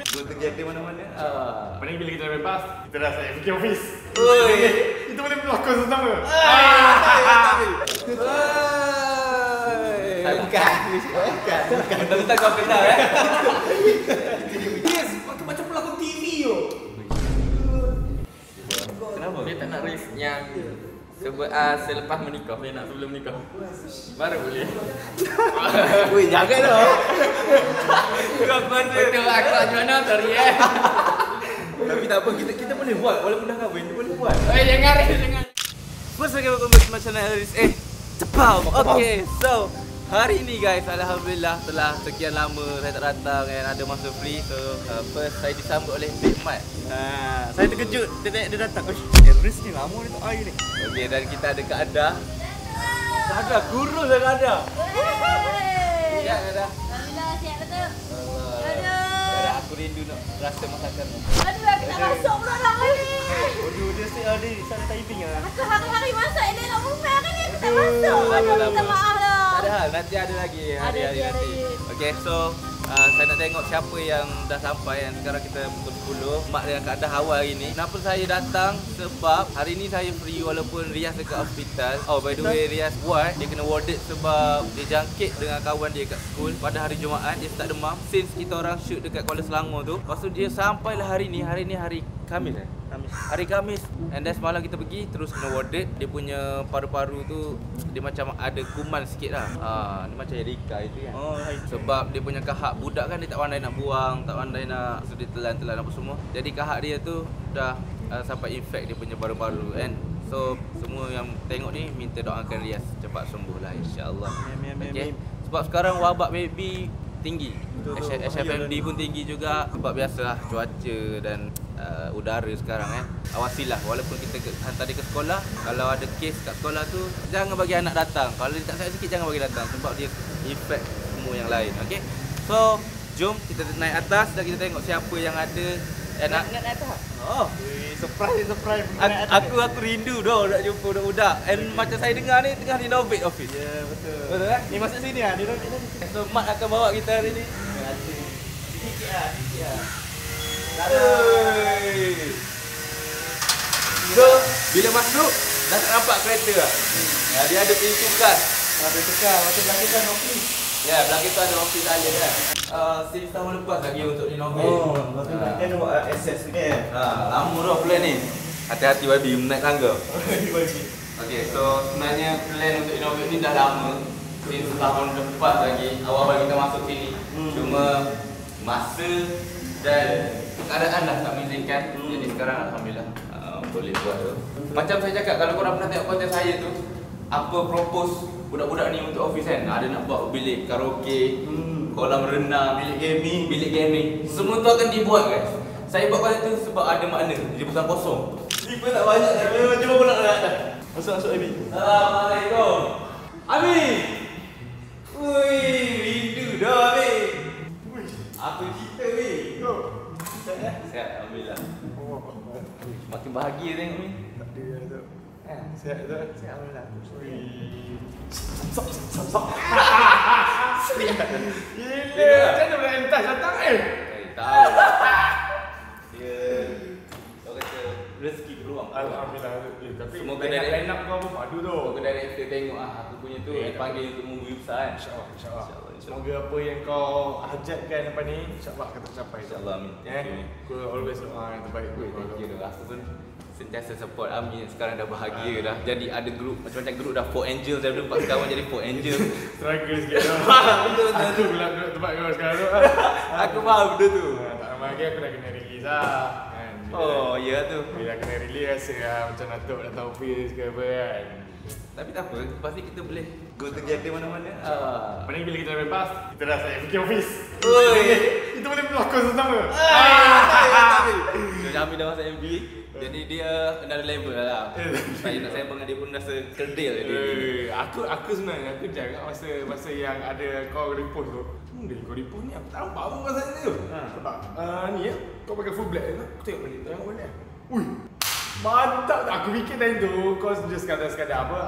Gua terjadi mana-mana. Paling bila kita bebas, kita dah saya fikir office. Oi. Itu boleh berlakon sama. Bukan. Betul-betul kau kenal Yes, macam pelakon TV yo. Kenapa? Dia tak nak risk yang selepas menikah, dia nak sebelum menikah. Baru boleh. Weh, jangan dah. Betul aku macam mana sorry Tapi tak apa, kita boleh buat walaupun dah kahwin, boleh buat. Jangan risk, jangan. First lagi welcome back to my channel Aris. Cepat. Okay, so hari ni guys, alhamdulillah setelah sekian lama saya tak datang dan ada masa free. So first saya disambut oleh Big Mat. Saya terkejut dia datang. Aris ni lama dia tak air ni. Okay, dan kita ada Kak Ada. Kak Ada, kurus dah Kak Ada. Siap Kak Ada? Alhamdulillah siap betul. Aduh. Aku rindu nak rasa masakan. Aduh, aku tak masuk pula nak ni. Aduh, dia siap ni, sana typing ah. Aku hari-hari masak elok nak rumah kan ni aku tak masuk. Aduh, minta maaf lah. Tak ada hal, nanti ada lagi hari-hari nanti. Okay, so saya nak tengok siapa yang dah sampai. Yang sekarang kita pukul 10. Mak dengan Kak Dah awal hari ni. Kenapa saya datang? Sebab hari ni saya free walaupun Riaz dekat hospital. Oh, by the way, Riaz ward. Dia kena warded sebab dia jangkit dengan kawan dia kat school pada hari Jumaat. Dia start demam. Since kita orang shoot dekat Kuala Selangor tu. Lepas tu dia sampailah hari ni. Hari ni hari Khamis hari Khamis. And then semalam kita pergi terus kena warded. Dia punya paru-paru tu dia macam ada kuman sikit lah. Dia macam Erika itu kan. Sebab dia punya kahak budak kan, dia tak pandai nak buang, tak pandai nak, so dia telan-telan apa semua. Jadi kahak dia tu dah sampai infect dia punya paru-paru kan. So semua yang tengok ni minta doakan Riaz cepat sembuh lah insya-Allah. Okay. Sebab sekarang wabak baby tinggi. SFMD pun tinggi juga. Sebab biasalah cuaca dan udara sekarang kan. Awasilah walaupun kita hantar dia ke sekolah, kalau ada kes kat sekolah tu jangan bagi anak datang. Kalau dia tak sihat sikit jangan bagi datang sebab dia effect semua yang lain. Okey. So, jom kita naik atas dan kita tengok siapa yang ada. Nak naik atas. Oh, Surprise. aku rindu dah nak jumpa budak-budak. And macam saya dengar ni tengah renovate office. Ya, betul. Betul kan? Ni masuk sini ah, dia dah. So Mat akan bawa kita hari ni. Sikit lah. So, bila masuk dah tak nampak kereta lah. Dia ada pintu kas. Ada tekan, macam belakang kan office. Ya, belakang tu ada office alien kan. Since tahun lepas lagi untuk renovate. Dia ada buat access ni kan. Lama dah plan ni. Hati-hati babi menaik tangga. Okay, so sebenarnya plan untuk renovate ni dah lama. Since tahun lepas lagi, awal-awal kita masuk sini. Cuma masa dan keadaan dah tak mengizinkan. Jadi sekarang alhamdulillah boleh buat tu. Macam saya cakap, kalau korang pernah tengok konten saya tu, apa propose budak-budak ni untuk office kan? Ada nak buat bilik karaoke, kolam renang, bilik gaming. Semua tu akan dibuat guys. Saya buat konten tu sebab ada makna. Dia bukan kosong. Slipper tak banyak dah. Cuba pula nak dah. Masuk Abi. Assalamualaikum. Abi. Ui, rindu dah Abi. Apa cerita Abi? Sihat, alhamdulillah. Makin bahagia tengok ni. Tak ada tu. Sihat tu. Sihat alhamdulillah. Sok. Gila, macam mana pula entas datang Tahu. Dia kata rezeki peluang. Alhamdulillah. Tapi semoga line up kau pun padu tu. Semoga director tengok aku punya tu dia panggil untuk movie besar kan. InsyaAllah. Semoga apa yang kau hajatkan lepas ni InsyaAllah akan tercapai. InsyaAllah amin. Aku always doa yang terbaik. Thank you. Aku pun sentiasa support Amin. Sekarang dah bahagia dah. Jadi ada grup macam-macam grup dah 4 Angels. Daripada 4 kawan jadi 4 Angels. Struggle sikit tu. Aku pula duduk tempat kau sekarang tu. Aku faham benda tu. Tak lama lagi aku dah kena release lah. Oh ya tu. Bila kena release rasa lah macam Datuk dah tahu face ke apa kan. Tapi tak apa, pasti kita boleh go together mana-mana. Paling bila kita dah bebas, kita dah saya fikir office. Oi. Itu boleh berlakon sama. Macam Amin dah masuk MBA. Jadi dia another level lah. Saya nak sembang dengan dia pun rasa kerdil dia. Aku sebenarnya aku jaga masa yang ada kau repost tu. Dia kau repost ni aku tak nampak apa pasal dia tu. Sebab ni ya, kau pakai full black tu. Aku tengok balik, tengok balik. Ui. Mantap. Aku fikir tadi tu kau just sekadar apa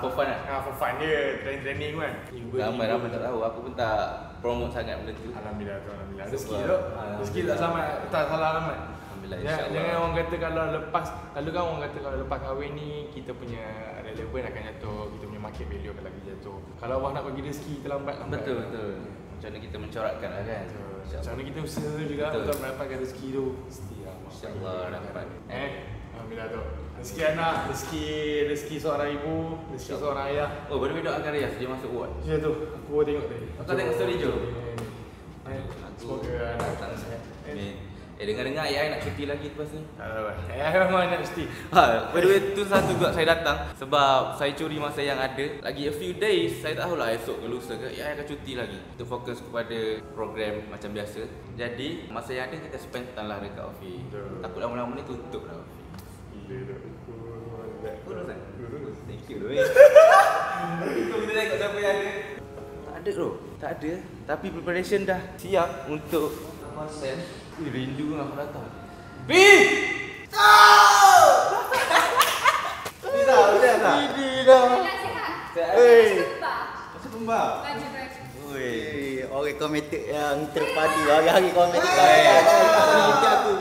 For fun lah. for fun dia, training kan. Ramai tak tahu. Aku pun tak promote sangat benda tu. Alhamdulillah tu, alhamdulillah. Rezeki Sebab- tu. Alhamdulillah. Rezeki tak selamat, tak salah alamat. Alhamdulillah, Ya, insyaAllah. jangan orang kata kalau lepas, lalu kan orang kata kalau lepas kahwin ni kita punya relevant akan jatuh, kita punya market value akan lagi jatuh. Kalau Allah nak bagi rezeki terlambat. Betul. Macam mana kita mencorakkan lah kan. Macam mana kita usaha juga Betul. untuk mendapatkan rezeki tu. Mesti lah. InsyaAllah dapat. Alhamdulillah tu. Rezeki anak, rezeki seorang ibu, rezeki seorang ayah. Oh, baru doakan Ria dia masuk ward. Macam tu, aku baru tengok tadi. Kau tengok story Jo? Semoga anak datang sihat. Amin. Dengar-dengar AI nak cuti lagi lepas ni. tak tahu lah. Memang nak mesti. By the way, tu satu juga saya datang sebab saya curi masa yang ada. Lagi a few days, saya tak tahulah esok ke lusa ke, AI akan cuti lagi. Kita fokus kepada program macam biasa. Jadi, masa yang ada kita spend time lah dekat office. Betul. Takut lama-lama ni tutup dah office. Gila tu. Kurus kan? Thank you doh. Kita boleh tengok siapa yang ada. Tak ada bro, tak ada. Tapi preparation dah siap untuk konten. Rindu dengan aku datang. Udah tak? Nak sihat. Macam pembak. Baju. Orang kometik yang terpadu hari-hari kometik. Aku.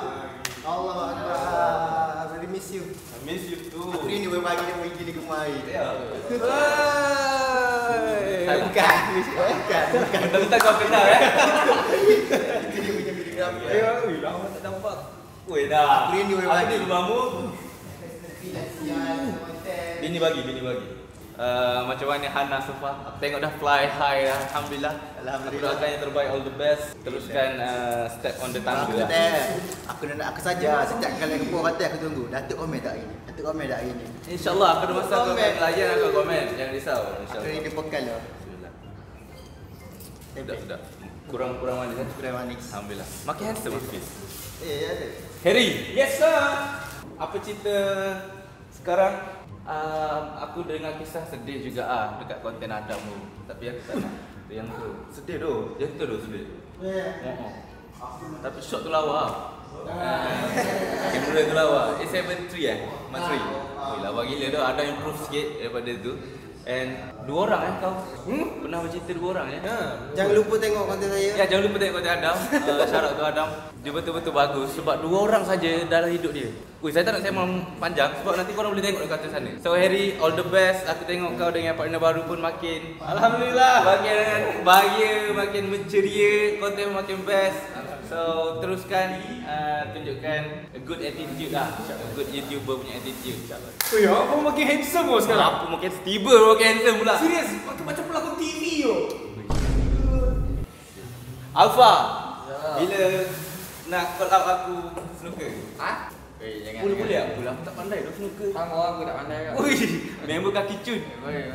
Allah Akbar. Really miss you. I miss you too. Aku rindu berbagi dia pergi ni kemari. Ya. Bukan. Bentar-bentar kau kenal Itu dia punya videografer. Ui, lama tak nampak. Weh dah. Aku rindu Aku berbagi. ni rumahmu. Sial, konten. Bini bagi. Macam mana Hana so far? Aku tengok dah fly high dah. Alhamdulillah. Aku doakan yang terbaik, all the best. Teruskan step on the tangga Aku lah. tak. Aku nak aku saja. Setiap kali aku buat hotel aku tunggu. Datuk komen tak hari ni? Datuk komen tak hari ni? InsyaAllah aku ada masa aku Komen. akan layan, aku komen. Jangan risau. Aku InsyaAllah. ni pokal lah. Sudah. Kurang manis kan? Kurang manis. Alhamdulillah. Makin handsome Hafiz. Ada. Harry. Yes sir. Apa cerita sekarang? Aku dengar kisah sedih juga dekat konten Adam tu. Tapi aku tak nak yang tu. Sedih tu. Gentle tu sedih. Tapi shot tu lawa. Kamera tu lawa. A73 Mark 3. Oi, lawa gila tu. Ada improve sikit daripada tu. And dua orang kau. Pernah bercerita dua orang Jangan lupa tengok konten saya. Ya, jangan lupa tengok konten Adam. Shout out to Adam. Dia betul-betul bagus sebab dua orang saja dalam hidup dia. Ui, saya tak nak sembang panjang sebab nanti korang boleh tengok dekat sana. So Harry, all the best. Aku tengok kau dengan partner baru pun makin alhamdulillah, makin bahagia, makin menceria, konten makin best. So teruskan tunjukkan a good attitude lah. A good YouTuber punya attitude insya-Allah. Oi, apa makin handsome kau sekarang? Apa makin tiba makin handsome pula. Serius, macam pelakon TV yo. Alpha, bila nak call out aku snooker? Jangan. Boleh aku lah, aku tak pandai dah snooker. Sama aku tak pandai kan. Ui, member kaki cun.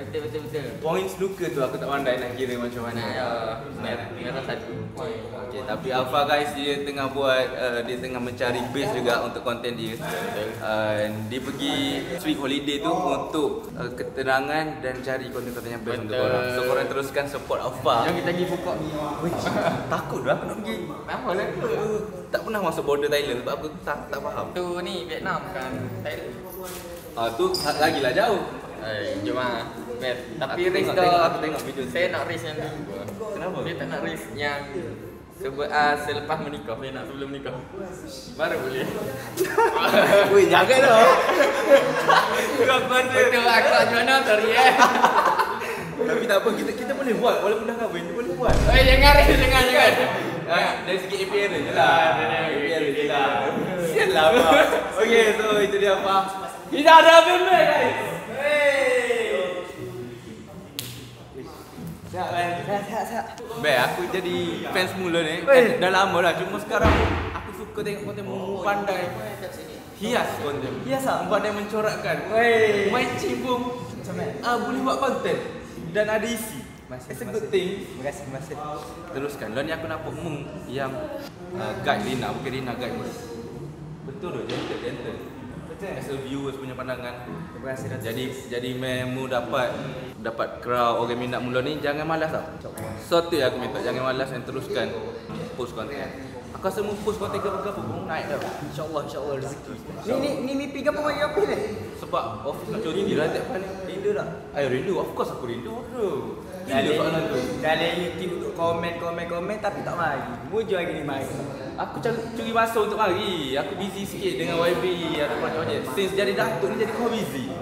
Betul. Point snooker tu aku tak pandai nak kira macam mana. Ya, merah satu. Okay, tapi Alpha guys dia tengah buat dia tengah mencari base juga untuk konten dia. Dia pergi street holiday tu untuk ketenangan dan cari konten-konten yang best untuk Betul. korang. So korang teruskan support Alpha. Jom kita pergi buka. Takut dah aku nak pergi. Kenapa lah? Tak pernah masuk border Thailand sebab aku tak faham. Tu ni Vietnam kan. Thailand. Tu lagi lah jauh. Jom ah. Best. Tapi Aku risk aku tengok video tu. Saya nak risk yang ni. Kenapa? Saya tak nak risk yang selepas menikah. Saya nak sebelum menikah. Baru boleh. Weh, jangan dah. Betul aku tak jual nak sorry Tapi tak apa, kita boleh buat walaupun dah kahwin, kita boleh buat. Jangan risk, jangan. Dari segi appearance je lah. Appearance je lah. Sial lah apa. Okay, so itu dia apa. Kita ada benda guys. Siap kan? Siap. Baik, aku jadi fans mula ni. Dah lama lah, cuma sekarang aku suka tengok konten mu pandai hias konten. Hias ah? Pandai mencorakkan. Mancing pun boleh buat konten dan ada isi. It's a good thing. Terima kasih. Teruskan. Lalu ni aku nampak yang guide Rina, bukan Rina guide ni. Betul tu, gentle. As a viewers punya pandangan. Terima kasih dah. Jadi memu dapat crowd orang minat mula ni, jangan malas tau. Satu yang aku minta, jangan malas dan teruskan post konten. Aku rasa mau post konten ke apa pun naik dah. InsyaAllah rezeki. Ni mimpi ke apa yang apa ni? Sebab office nak cuti lah tiap hari. Rindu tak? Rindu, of course aku rindu bro. Gila soalan tu. Dalam YouTube untuk komen tapi tak mari. Mujur lagi ni mari. Aku curi masa untuk mari. Aku busy sikit dengan YB atau projek. Since jadi datuk ni jadi kau busy.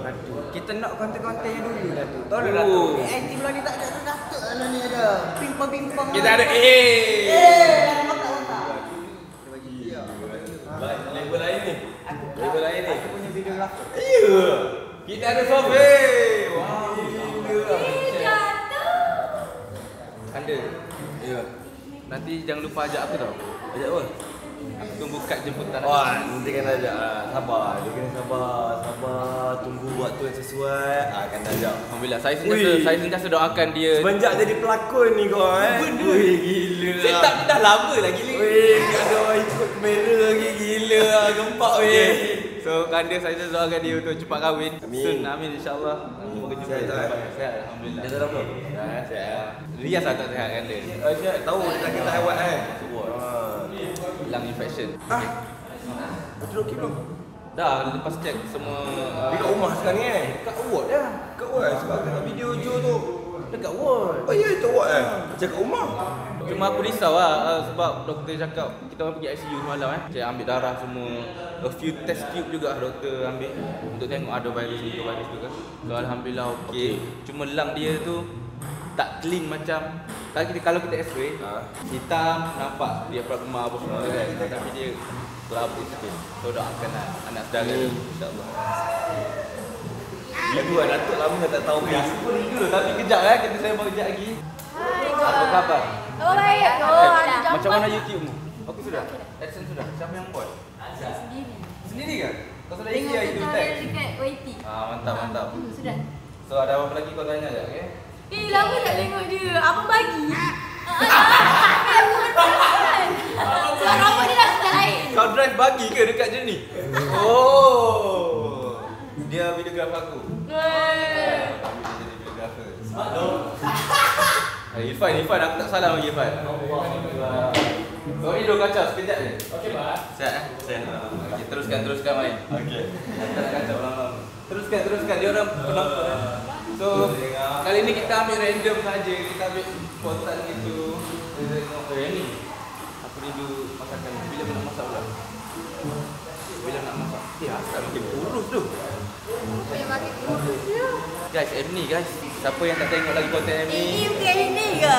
Kita nak konten-konten yang dulu dah tu. Tahu dah Oh. datuk. Aktif lagi tak ada datuk lah ni ada. Pimpang-pimpang. Kita ada label lain ni. Label lain ni. Aku punya videographer. Ya. Kita ada Sofi. Wow. Gila. Anda. Ya. Nanti jangan lupa ajak aku tau. Ajak apa? Aku tunggu kad jemputan. Wah, nanti kan ajak lah. Sabar, dia kena sabar. Tunggu waktu yang sesuai. Akan ajak. Alhamdulillah. Saya Ui. sentiasa doakan dia. Semenjak jadi pelakon ni kau Wih, gila. Saya tak dah lama lagi ni. Wih, ada orang ikut kamera lagi. Gila lah, gempak weh. So kanda saya doakan dia untuk cepat kahwin. Amin. Soon, amin insya-Allah. Semoga jumpa. Sihat, Sihat, alhamdulillah. Dia tak apa? Sihat. Rias lah tak sihat kan dia. Sihat, tahu dia tak kena lewat Lung infection. Betul okey belum? Dah lepas check semua Dia kat rumah sekarang ni kat ward dah. Kat ward sebab tengok video Jo tu. Dekat ward. Oh ya, itu ward Macam kat rumah. Cuma aku risau lah sebab doktor cakap kita orang pergi ICU semalam Saya ambil darah semua. A few test tube juga doktor ambil untuk tengok ada virus ni ke virus tu kan. So alhamdulillah okey. Cuma lung dia tu tak clean macam kalau kita x-ray hitam nampak dia pragma apa semua kan. Tapi dia kelabu sikit. So doakan lah anak saudara insya-Allah. Dia dua datuk lama tak tahu ni. Aku rindu tapi kejap kita sembang kejap lagi. Apa khabar? Oh baik. Macam mana YouTube-mu? Okey sudah. AdSense sudah. Siapa yang buat? Sendiri. Sendiri kan? Kau sudah Tengok isi itu tutorial tag. dekat YT. Mantap. Sudah. So ada apa lagi kau tanya je, okey? Lama tak tengok dia. Abang bagi. Sebab rambut dia dah style lain. Kau drive bagi ke dekat je ni? Oh. Dia videographer aku. Kami jadi videographer. Smart dong. Irfan, aku tak salah lagi Irfan. Sorry dong kacau sekejap je. Okey, Pak. Sihat Sihat. Okey, teruskan main. Okey. Tak kacau lama. Teruskan. Dia orang penonton. So, kali ni kita ambil random saja. Kita ambil spontan gitu. Kita tengok ni. Aku rindu masakan. Bila nak masak pula? Bila nak masak? Asal makin kurus tu. Punya makin kurus dia. Guys, M ni guys. Siapa yang tak tengok lagi konten M ni? Bukan ini ke?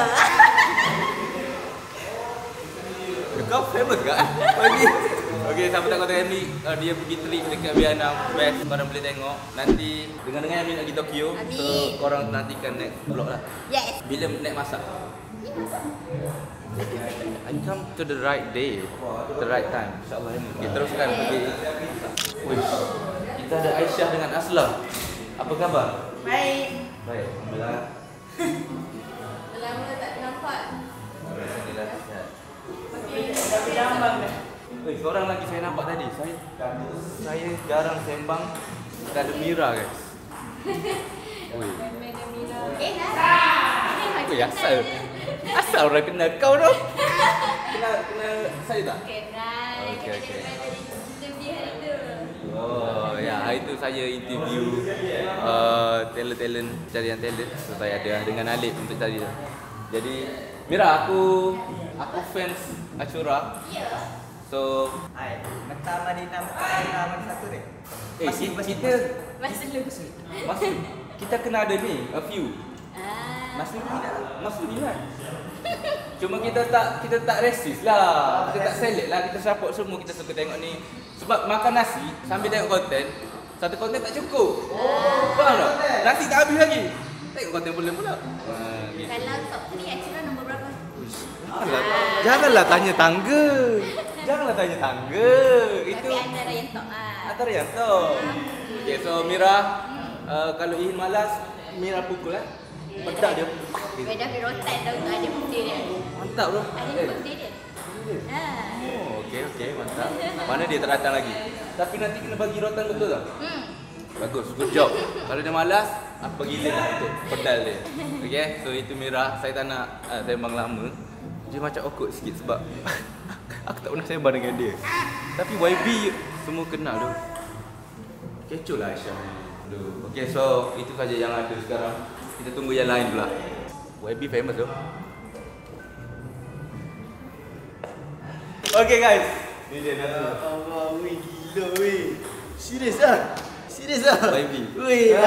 Kau famous ke? Okey, siapa tak konten M ni? Dia pergi trip dekat Vietnam. Best, korang boleh tengok. Nanti dengar-dengar Amin nak pergi Tokyo. Amin. So, korang nantikan next vlog lah. Yes. Bila next masak? I come to the right day, the right time. InsyaAllah ini. Okay, teruskan pergi. Wish. Kita ada Aisyah dengan Asla. Apa khabar? Baik. Baik, alhamdulillah. Lama tak nampak. Alhamdulillah sihat. Tapi lambat dah. Seorang lagi saya nampak tadi. Saya jarang sembang. Kita ada Mira guys. Oi. Oi, asal orang kenal kau tu. Kenal saya tak? Kenal. Okey. Kita tu. Oh ya, hari tu saya interview talent carian talent. So saya ada dengan Alif untuk cari. Jadi Mira, aku fans Ashura. So Hai, mentah Madinah nama satu ni. kita masih kita kena ada ni a few. Masih minat. Cuma kita tak resist lah. Kita tak select lah. Kita support semua. Kita suka tengok ni. Sebab makan nasi sambil tengok konten. Satu konten tak cukup. Faham tak? Nasi tak habis lagi. Tengok konten boleh pula. Gitu. Kalau top 3 Ashura nombor berapa? Janganlah tanya tangga. Itu Tapi antara yang top antara yang top. Okay, so Mira, kalau Ihin malas, Mira pukul lah. Pedak dia. Beda rotan tau tu ada putih dia. Mantap bro. Ada putih dia. Oh, okey, mantap. Mana dia tak datang lagi? Tapi nanti kena bagi rotan betul tak? Bagus, good job. Kalau dia malas, apa gila lah untuk pedal dia. Okay, so itu Mira. Saya tak nak sembang lama. dia macam awkward sikit sebab aku tak pernah sembang dengan dia. Tapi YB semua kenal tu. Kecoh lah Aisyah. Aduh. Okay, so itu saja yang ada sekarang. Kita tunggu yang lain pula. YB famous tu. Okay guys, ni dia Nazrul. Allah, weh gila weh. Serius ah? Serius ah? YB. Weh,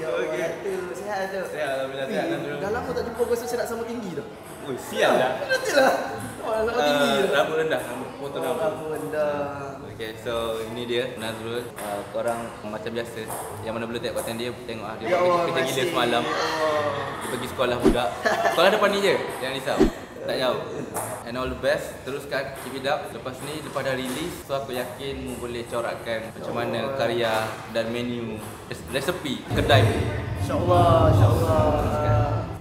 Okey. Sihat tu. Sihat, alhamdulillah sihat Nazrul. Dah lama tak jumpa person serak sama tinggi tu. Oi, sial dah. Betul lah. Sama tinggi tu. Rambut rendah, rambut potong rambut. Apa benda? Okay, so ini dia Nazrul. Korang macam biasa, yang mana belum tengok konten dia, tengok dia Ya Allah, kerja gila masih. semalam. Dia pergi sekolah budak. Sekolah depan ni je, jangan risau. Tak jauh. And all the best. Teruskan, keep it up. Lepas ni, lepas dah release, so aku yakin mu boleh corakkan macam mana karya dan menu resepi kedai mu. InsyaAllah, insyaAllah.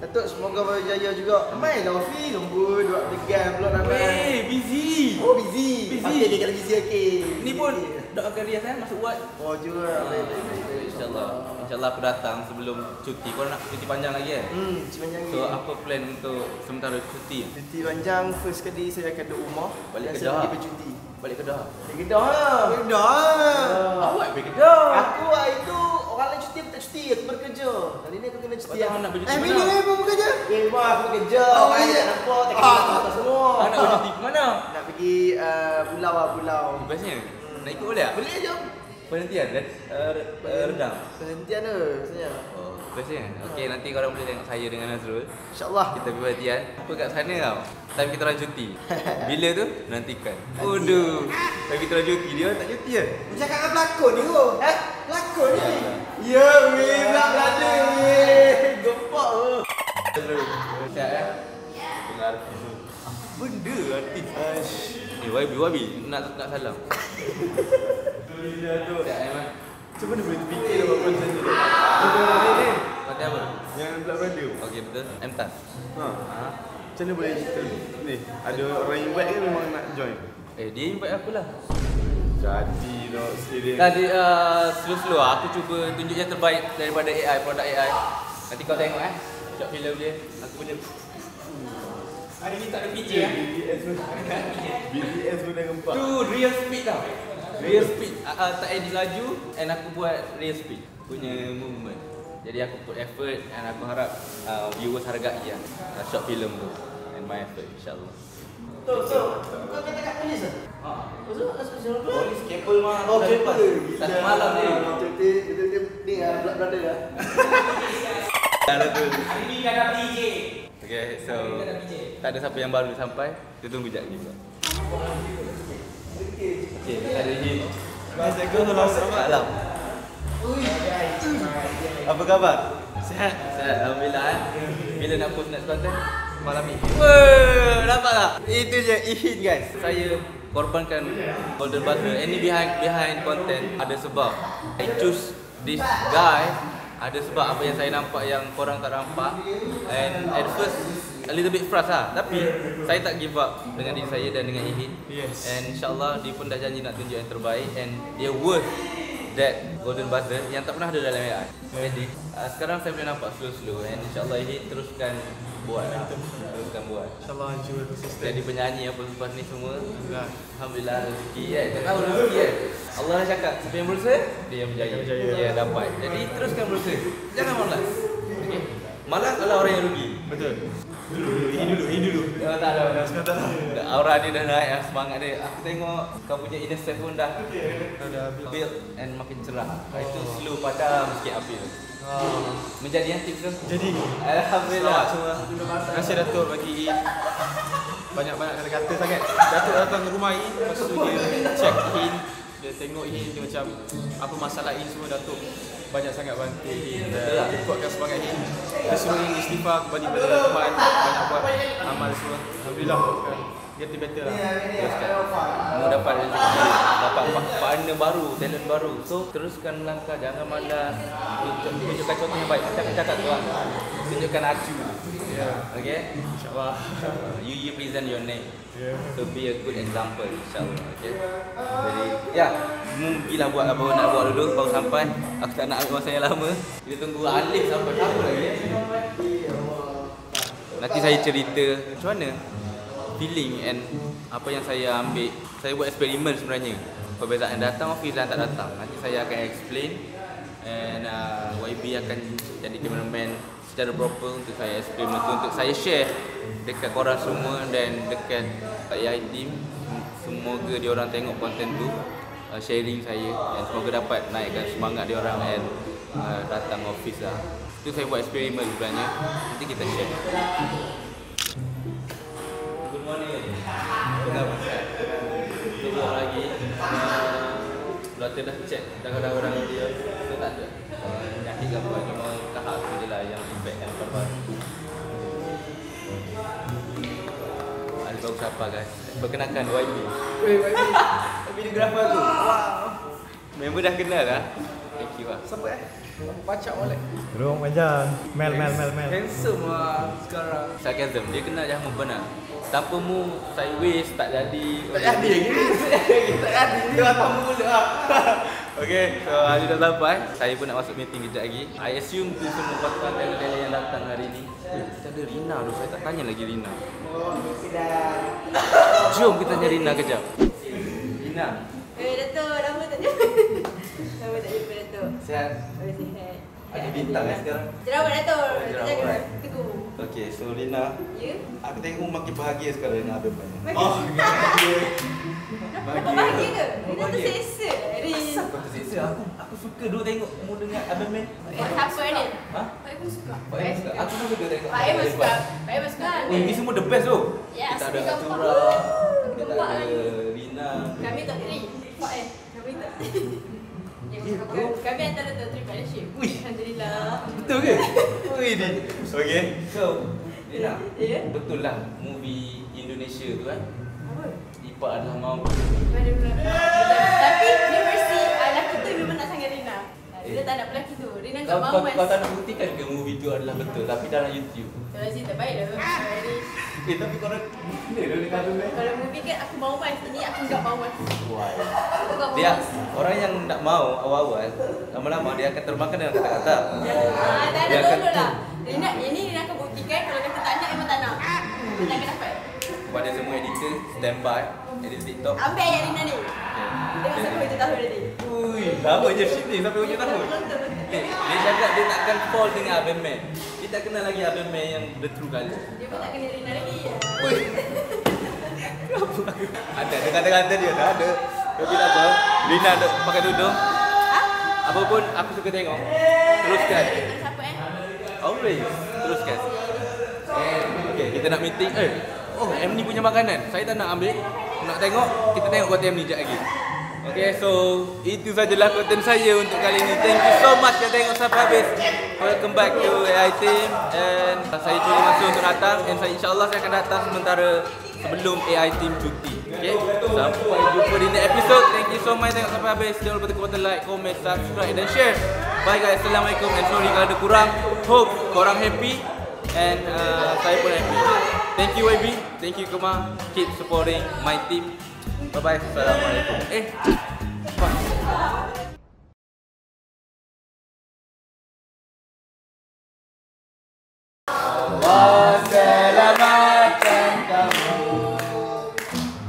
Datuk semoga berjaya juga. Ramai lah Wafi, nombor 2-3 pula ramai. Wey, busy. Oh busy. Okey, dia kalau busy okey. Ni pun doakan Riaz kan masuk buat. Oh juga. Baik. InsyaAllah aku datang sebelum cuti. Kau nak cuti panjang lagi kan? Cuti panjang So ni. apa plan untuk sementara cuti? Cuti panjang first kali saya akan duduk rumah. Balik dan Kedah. saya pergi bercuti. Balik Kedah. Balik Kedah lah. Kedah. Awak pergi Kedah. Aku lah itu orang lain cuti aku tak cuti, aku bekerja. Kali ni aku kena cuti. Kau tak nak bercuti Bila mana? ni aku bekerja? Rumah aku bekerja. Oh, Orang iya. tak nampak, tak kena apa semua. Kau nak bercuti ke mana? Nak pergi pulau lah, pulau. Bestnya. Nak ikut boleh tak? Boleh je. Penhentian redang. Perhentian tu sebenarnya. Oh, bestnya. Okey, nanti korang boleh tengok saya dengan Nazrul. InsyaAllah. Kita pergi perhentian. Apa kat sana tau. Time kita orang cuti. Bila tu? Nantikan. Aduh. Time kita orang cuti, dia tak cuti ke? Cakap dengan pelakon ni tu. Pelakon ni. Ya, weh, nak berada weh. Gempak tu. Siap kan? Dengar artis tu. Benda artis. YB, nak salam. Siap Aiman. Macam mana boleh terfikir dapat konten tu? Konten apa? Yang Black Radio. Okey, betul. MTAS. Ha. Macam mana boleh cerita ni? Ada orang invite ke memang nak join? Dia invite aku lah. Jadi no serius. Tadi slow-slow aku cuba tunjuk yang terbaik daripada AI, produk AI. Nanti kau tengok short film dia. Aku punya. Hari ni tak ada PJ BTS pun dah gempak. Tu real speed tau. Real speed. Tak edit laju and aku buat real speed punya movement. Jadi aku put effort and aku harap viewers hargai short film tu and my effort insya-Allah. Tu. Kau kata kat polis ah? Polis kabel mah. Oh, kabel. Tak semalam ni. Betul ni Black Brother lah. Ada tu. Ini ada PJ. Okay, so tak ada siapa yang baru sampai. Kita tunggu sekejap lagi pula. Okay, ada ni. Salam. Apa khabar? Sihat? Sihat, alhamdulillah. Bila nak post next content? Malam ni. Wah, nampak tak? Itu je Ihin guys. Saya korbankan Golden Buzzer. Any behind content ada sebab. I choose this guy. Ada sebab apa yang saya nampak yang korang tak nampak. And at first a little bit frust lah. Tapi saya tak give up dengan diri saya dan dengan Ihin. Yes. And insyaAllah dia pun dah janji nak tunjuk yang terbaik. And dia worth that Golden Buzzer yang tak pernah ada dalam AI. Jadi sekarang saya boleh nampak slow-slow. And insyaAllah Ihin teruskan buat lah. Teruskan buat. InsyaAllah hancur konsisten. Jadi penyanyi apa lepas ni semua. Alhamdulillah rezeki kan. Tak tahu rezeki kan. Allah dah cakap siapa yang berusaha dia yang berjaya. Dia dapat. Jadi teruskan berusaha. Jangan malas. Okey. Malas adalah orang yang rugi. Betul. Ini dulu. Tak ada. Sekarang tak ada. Aura dia dah naik, semangat dia. Aku tengok kau punya inner self pun dah build and makin cerah. Itu slow padam sikit api tu. Menjadi yang tips tu? Jadi. Alhamdulillah. Terima kasih Datuk bagi banyak-banyak kata-kata sangat. Datuk datang ke rumah Iin, lepas tu dia check Iin, dia tengok Iin, dia macam apa masalah Iin semua Datuk banyak sangat bantu Iin. Dia kuatkan semangat Iin. Dia suruh Iin istighfar kembali pada Tuhan, banyak buat amal semua. Alhamdulillah kan. Getting better lah. Mau dapat rezeki, dapat partner baru, talent baru. So teruskan melangkah, jangan malas. Tunjukkan contoh yang baik. Cakap tu lah. Tunjukkan acu. Okay? InsyaAllah. You present your name. Yeah. So be a good example insyaAllah. Okay? Jadi ya, mungkinlah buat apa nak buat dulu baru sampai. Aku tak nak ambil masa yang lama. Kita tunggu Alif sampai. Siapa lagi? Nanti saya cerita macam mana feeling and apa yang saya ambil. Saya buat eksperimen sebenarnya. Perbezaan datang office dan tak datang. Nanti saya akan explain. And YB akan jadi cameraman secara proper untuk saya eksperimen tu, untuk saya share dekat korang semua dan dekat AI team. Semoga diorang tengok konten tu, sharing saya, dan semoga dapat naikkan semangat diorang and datang office lah. Itu saya buat eksperimen sebenarnya. Nanti kita share. Good morning. Kenapa? Kita buat lagi. Belakang dah check dah orang dia. Kita tak ada penyakit ke apa, cuma tahap tu je lah yang impact kan kabar. Ada baru siapa guys? Perkenalkan YB. Videographer tu. Wow. Member dah kenal lah. Thank you lah. Siapa Pacak boleh. Ruang panjang. Mel. Handsome lah sekarang. Sarcasm. Dia kenal Jahmu benar. Tanpa mu sideways tak jadi. Tak jadi lagi. Tak jadi. Dia tamu pula lah. Okay, so hari dah sampai. Saya pun nak masuk meeting kejap lagi. I assume tu semua pasukan talent-talent yang datang hari ni. Kita ada Rina tu. Saya tak tanya lagi Rina. Jom kita tanya Rina kejap. Rina. Datuk, lama tak jumpa. Lama tak jumpa Datuk. Sihat? Sihat. Ada bintang sekarang. Jerawat Datuk. Jerawat. Teguh. Okay, so Rina. Ya? Aku tengok makin bahagia sekarang dengan abang banyak. Oh, bahagia ke? Rina terseksa. Asal kau terseksa? Aku suka dulu tengok mu dengan abang man. Siapa ni? Ha? Pak Ibu suka. Aku pun suka tengok. Pak Ibu suka. Pak Ibu suka. Oh, ini semua the best tu. Yes, Kita ada kita Atura, kita Gempak ada lagi. Rina. Kami tak diri. Pak kami tak. Kami antara top 3 partnership. Alhamdulillah. Betul ke? Ui ni. Okay. So, Rina. Ya? Betul lah movie Indonesia tu kan. Apa? Ipa adalah mahu. Tapi dia versi lelaki tu memang nak sangat Rina. Dia tak nak pelaki tu. Rina tak mahu mas. Kau tak nak buktikan ke movie tu adalah betul tapi dalam YouTube. Kalau sih terbaik lah. Tapi korang bila dia dengan tu Kalau movie kan aku mahu mas. Ini aku tak mahu mas. Why? Aku tak mahu Dia mas. orang yang tak mau awal-awal, lama-lama dia akan termakan dengan kata-kata. Tak Dia ada akan dulu lah. Ini Rina akan buktikan kalau kata tak nak memang tak nak. Kita akan dapat. Kepada semua editor, stand by, edit TikTok. Ambil ayat Rina ni. Tengok sampai 7 tahun nanti. Ui, lama je shit ni sampai hujung tahun. Dia cakap dia takkan fall dengan Abang Man. Dia tak kenal lagi Abang Man yang the true colour. Dia pun tak kena Rina lagi. Ada kata-kata dia dah ada. Tapi tak apa. Rina ada pakai tudung. Apa pun aku suka tengok. Teruskan. Siapa Always. Teruskan. Okay, kita nak meeting. Oh, M ni punya makanan. Saya tak nak ambil. Nak tengok, kita tengok konten M ni sekejap lagi. Okay, so itu sajalah konten saya untuk kali ini. Thank you so much yang tengok sampai habis. Welcome back to AI Team. And saya curi masa untuk datang. And insyaAllah saya akan datang sementara sebelum AI Team cuti. Okay, sampai jumpa di next episode. Thank you so much tengok sampai habis. Jangan lupa tekan button like, comment, subscribe dan share. Bye guys, Assalamualaikum. And sorry kalau ada kurang. Hope korang happy. And saya pun happy. Thank you YB. Thank you Kema. Keep supporting my team. Bye bye. Assalamualaikum. Allah selamatkan kamu.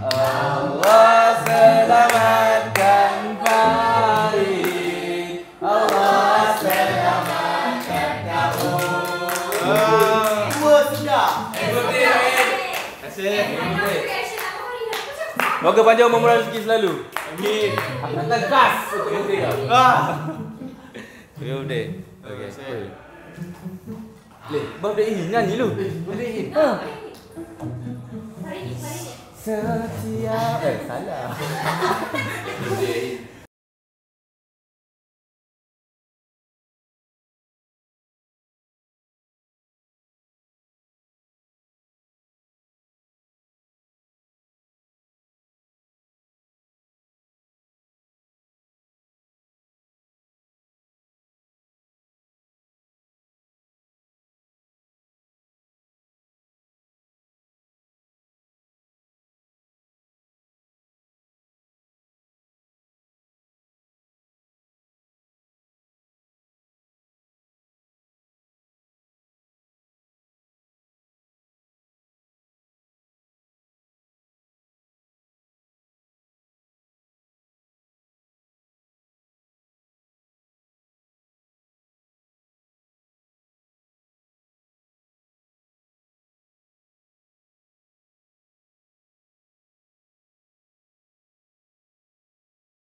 Allah selamatkan Farid. Allah selamatkan kamu. Dua sudah. Terima kasih. Moga panjang umur rezeki selalu. Amin. Aku nak gas. Birthday kau. Birthday. Okay. Birthday ini nyanyi lu. Birthday ini. Setia. Salah. Birthday